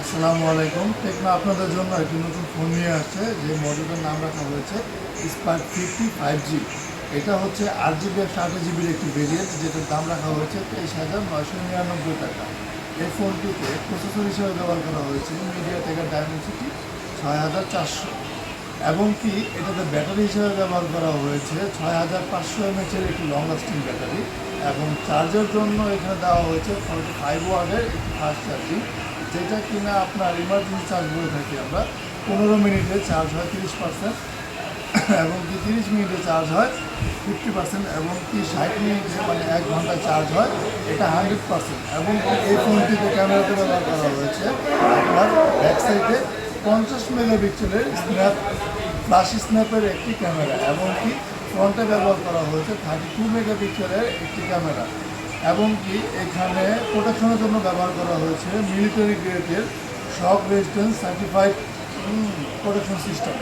আসসালামু আলাইকুম। টেকনো আপনাদের জন্য একটি নতুন ফোন নিয়ে আসছে, যে মডেলের নাম রাখা হয়েছে স্পার্ক 50 5G। এটা হচ্ছে 8GB 128GBর একটি ভেরিয়েন্ট, যেটার দাম রাখা হয়েছে 23,999 টাকা। এই ফোনটিতে প্রসেসর হিসেবে ব্যবহার করা হয়েছে মিডিয়াটেকের ডায়মেনসিটি 6400, এবং কি এটাতে ব্যাটারি হিসেবে ব্যবহার করা হয়েছে 6500 mAh একটি লং লাস্টিং ব্যাটারি, এবং চার্জের জন্য এখানে দেওয়া হয়েছে 45 ওয়াটের একটি ফাস্ট চার্জিং, যেটা কিনা আপনার ইমার্জেন্সি চার্জ বলে থাকি আমরা। 15 মিনিটে চার্জ হয় 30%, এবং কি 30 মিনিটে চার্জ হয় 50%, এবং কি 60 মিনিটে মানে 1 ঘন্টা চার্জ হয় এটা 100%। এবং এই ফোনটিতে ক্যামেরাতে ব্যবহার করা হয়েছে আপনার ব্যাক সাইডে 50 মেগাপিক্সেলের ফ্ল্যাশ স্ন্যাপের একটি ক্যামেরা, এবং কি ফ্রন্টে ব্যবহার করা হয়েছে 32 মেগাপিক্সেলের একটি ক্যামেরা, এবং কি এখানে প্রোটেকশনের জন্য ব্যবহার করা হয়েছে মিলিটারি গ্রেডের শক রেজিস্ট্যান্স সার্টিফাইড প্রোটেকশন সিস্টেম।